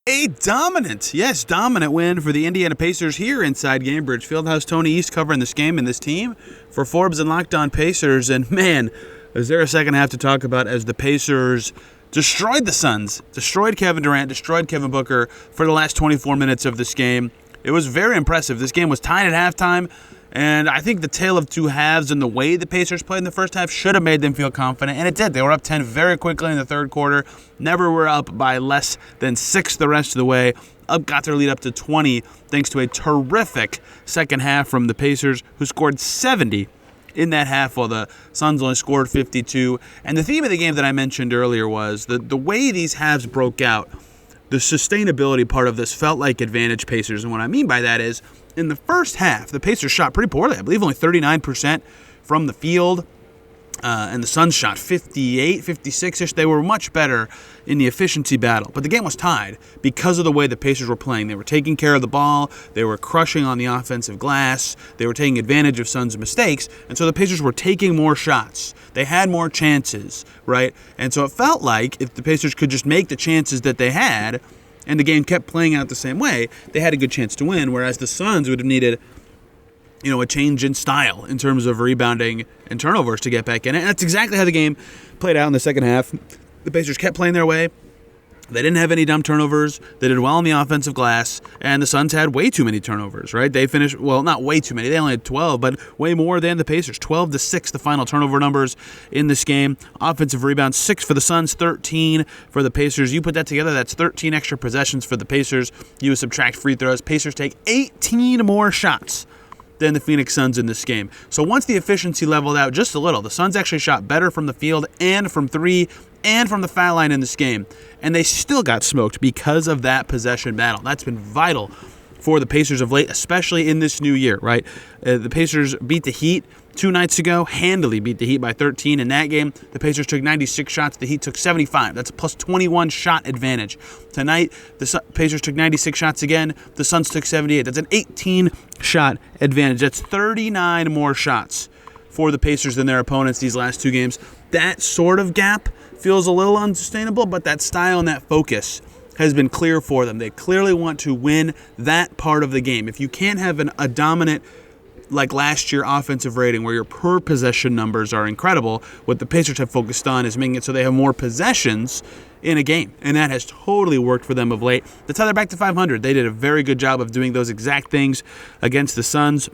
A dominant win for the Indiana Pacers here inside Gainbridge Fieldhouse. Tony East covering this game and this team for Forbes and Locked On Pacers. And man, is there a second half to talk about as the Pacers destroyed the Suns, destroyed Kevin Durant, destroyed Kevin Booker for the last 24 minutes of this game. It was very impressive. This game was tied at halftime, and I think the tale of two halves and the way the Pacers played in the first half should have made them feel confident, and it did. They were up 10 very quickly in the third quarter, never were up by less than 6 the rest of the way. Got their lead up to 20 thanks to a terrific second half from the Pacers, who scored 70 in that half while the Suns only scored 52. And the theme of the game that I mentioned earlier was the way these halves broke out. The sustainability part of this felt like advantage Pacers, and what I mean by that is in the first half, the Pacers shot pretty poorly. I believe only 39% from the field, and the Suns shot 58, 56-ish. They were much better in the efficiency battle, but the game was tied because of the way the Pacers were playing. They were taking care of the ball. They were crushing on the offensive glass. They were taking advantage of Suns' mistakes, and so the Pacers were taking more shots. They had more chances, right? And so it felt like if the Pacers could just make the chances that they had, and the game kept playing out the same way, they had a good chance to win, whereas the Suns would have needed, a change in style in terms of rebounding and turnovers to get back in it. And that's exactly how the game played out in the second half. The Pacers kept playing their way. They didn't have any dumb turnovers. They did well on the offensive glass, and the Suns had way too many turnovers, right? They finished, well, not way too many. They only had 12, but way more than the Pacers. 12-6, the final turnover numbers in this game. Offensive rebounds, 6 for the Suns, 13 for the Pacers. You put that together, that's 13 extra possessions for the Pacers. You subtract free throws. Pacers take 18 more shots than the Phoenix Suns in this game. So once the efficiency leveled out just a little, the Suns actually shot better from the field and from three and from the foul line in this game. And they still got smoked because of that possession battle. That's been vital for the Pacers of late, especially in this new year, right? The Pacers beat the Heat 2 nights ago, handily beat the Heat by 13. In that game, the Pacers took 96 shots. The Heat took 75. That's a plus 21 shot advantage. Tonight, the Pacers took 96 shots again. The Suns took 78. That's an 18 shot advantage. That's 39 more shots for the Pacers than their opponents these last two games. That sort of gap feels a little unsustainable, but that style and that focus has been clear for them. They clearly want to win that part of the game. If you can't have a dominant, like last year, offensive rating where your per possession numbers are incredible, what the Pacers have focused on is making it so they have more possessions in a game, and that has totally worked for them of late. That's how they're back to 500. They did a very good job of doing those exact things against the Suns.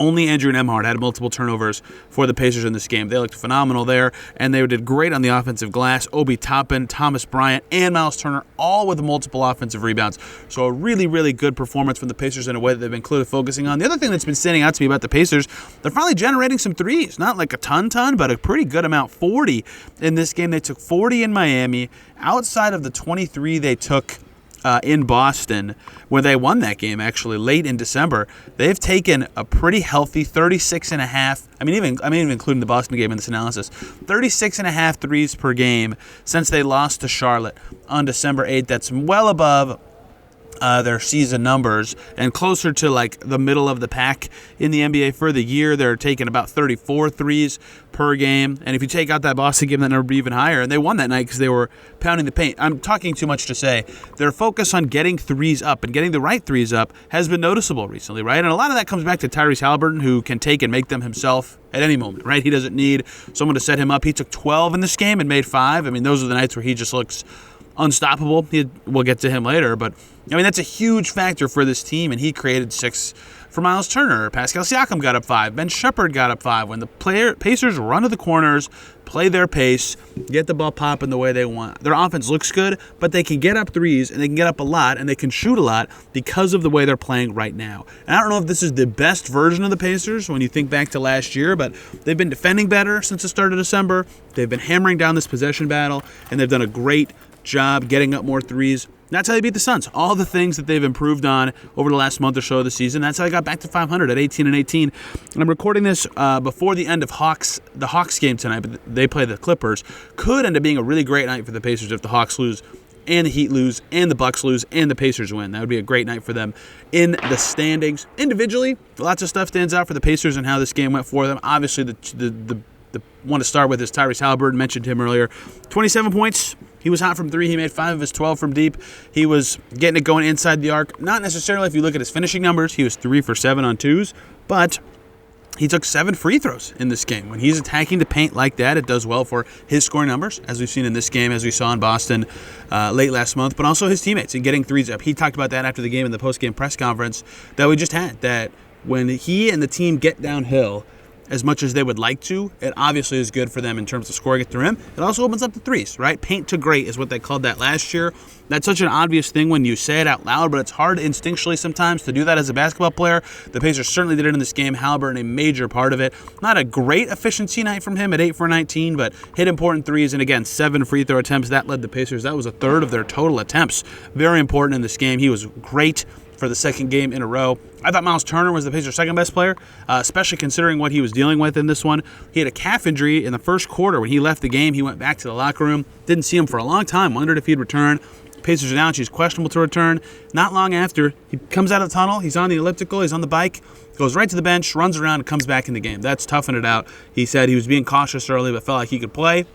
Only Andrew Nembhard had multiple turnovers for the Pacers in this game. They looked phenomenal there, and they did great on the offensive glass. Obi Toppin, Thomas Bryant, and Miles Turner, all with multiple offensive rebounds. So a really, really good performance from the Pacers in a way that they've been clearly focusing on. The other thing that's been standing out to me about the Pacers, they're finally generating some threes. Not like a ton, but a pretty good amount. 40 in this game. They took 40 in Miami. Outside of the 23 they took in Boston, where they won that game actually late in December, they've taken a pretty healthy 36.5. I mean, even including the Boston game in this analysis, 36.5 threes per game since they lost to Charlotte on December 8th. That's well above their season numbers and closer to like the middle of the pack in the NBA for the year. They're taking about 34 threes per game, and if you take out that Boston game, that number would be even higher. And they won that night because they were pounding the paint. I'm talking too much to say their focus on getting threes up and getting the right threes up has been noticeable recently, right? And a lot of that comes back to Tyrese Haliburton, who can take and make them himself at any moment, right? He doesn't need someone to set him up. He took 12 in this game and made 5. I mean, those are the nights where he just looks unstoppable. We'll get to him later, but I mean, that's a huge factor for this team, and he created 6 for Miles Turner. Pascal Siakam got up 5. Ben Shepherd got up 5. When the Pacers run to the corners, play their pace, get the ball popping the way they want, their offense looks good, but they can get up threes, and they can get up a lot, and they can shoot a lot because of the way they're playing right now. And I don't know if this is the best version of the Pacers when you think back to last year, but they've been defending better since the start of December. They've been hammering down this possession battle, and they've done a great job getting up more threes. That's how they beat the Suns. All the things that they've improved on over the last month or so of the season, that's how they got back to 500 at 18-18. And I'm recording this before the end of the Hawks game tonight, but they play the Clippers. Could end up being a really great night for the Pacers if the Hawks lose and the Heat lose and the Bucks lose and the Pacers win. That would be a great night for them in the standings. Individually, lots of stuff stands out for the Pacers and how this game went for them. Obviously, the one to start with is Tyrese Haliburton. Mentioned him earlier. 27 points He was hot from three. He made 5 of his 12 from deep. He was getting it going inside the arc. Not necessarily if you look at his finishing numbers. He was 3 for 7 on twos, but he took 7 free throws in this game. When he's attacking the paint like that, it does well for his scoring numbers, as we've seen in this game, as we saw in Boston late last month, but also his teammates and getting threes up. He talked about that after the game in the post-game press conference that we just had, that when he and the team get downhill as much as they would like to, it obviously is good for them in terms of scoring at the rim. It also opens up the threes, right? Paint to great is what they called that last year. That's such an obvious thing when you say it out loud, but it's hard instinctually sometimes to do that as a basketball player. The Pacers certainly did it in this game. Halliburton, a major part of it. Not a great efficiency night from him at 8 for 19, but hit important threes, and again, 7 free throw attempts. That led the Pacers. That was a third of their total attempts. Very important in this game. He was great for the second game in a row. I thought Miles Turner was the Pacers' second best player, especially considering what he was dealing with in this one. He had a calf injury in the first quarter. When he left the game, he went back to the locker room. Didn't see him for a long time. Wondered if he'd return. Pacers announced he's questionable to return. Not long after, he comes out of the tunnel. He's on the elliptical. He's on the bike. Goes right to the bench, runs around, and comes back in the game. That's toughing it out. He said he was being cautious early, but felt like he could play.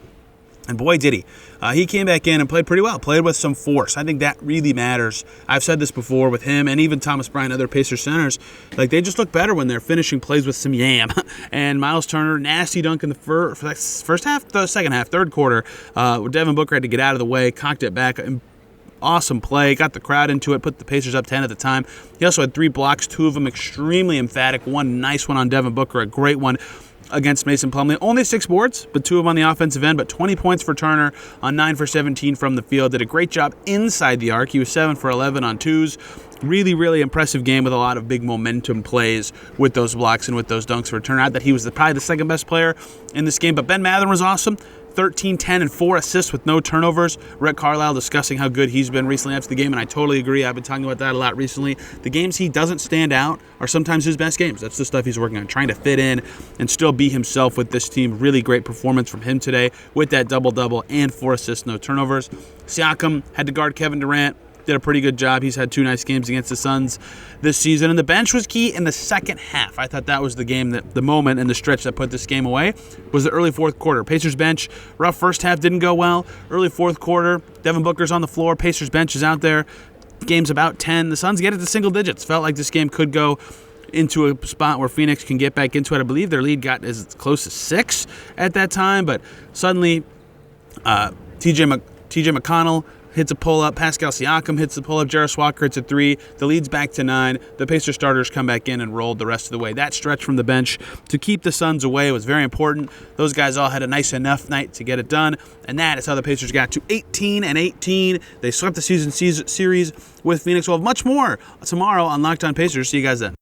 And boy, did he. He came back in and played pretty well, played with some force. I think that really matters. I've said this before with him and even Thomas Bryant, other Pacers centers. Like, they just look better when they're finishing plays with some yam. And Miles Turner, nasty dunk in the first half, the second half, third quarter. Devin Booker had to get out of the way, cocked it back. Awesome play, got the crowd into it, put the Pacers up 10 at the time. He also had 3 blocks, 2 of them extremely emphatic. One nice one on Devin Booker, a great one against Mason Plumlee. Only 6 boards, but 2 of them on the offensive end, but 20 points for Turner on 9 for 17 from the field. Did a great job inside the arc. He was 7 for 11 on twos. Really, really impressive game with a lot of big momentum plays with those blocks and with those dunks for Turner. Out that he was probably the second best player in this game, but Ben Mathurin was awesome. 13, 10, and 4 assists with no turnovers. Rick Carlisle discussing how good he's been recently after the game, and I totally agree. I've been talking about that a lot recently. The games he doesn't stand out are sometimes his best games. That's the stuff he's working on, trying to fit in and still be himself with this team. Really great performance from him today with that double-double and 4 assists, no turnovers. Siakam had to guard Kevin Durant. Did a pretty good job. He's had 2 nice games against the Suns this season. And the bench was key in the second half. I thought that was the game, that the moment and the stretch that put this game away was the early fourth quarter. Pacers bench, rough first half, didn't go well. Early fourth quarter, Devin Booker's on the floor. Pacers bench is out there. Game's about 10. The Suns get it to single digits. Felt like this game could go into a spot where Phoenix can get back into it. I believe their lead got as close as 6 at that time. But suddenly, TJ McConnell hits a pull-up. Pascal Siakam hits the pull-up. Jarris Walker hits a 3. The lead's back to 9. The Pacers starters come back in and rolled the rest of the way. That stretch from the bench to keep the Suns away was very important. Those guys all had a nice enough night to get it done, and that is how the Pacers got to 18-18. They swept the series with Phoenix. We'll have much more tomorrow on Locked On Pacers. See you guys then.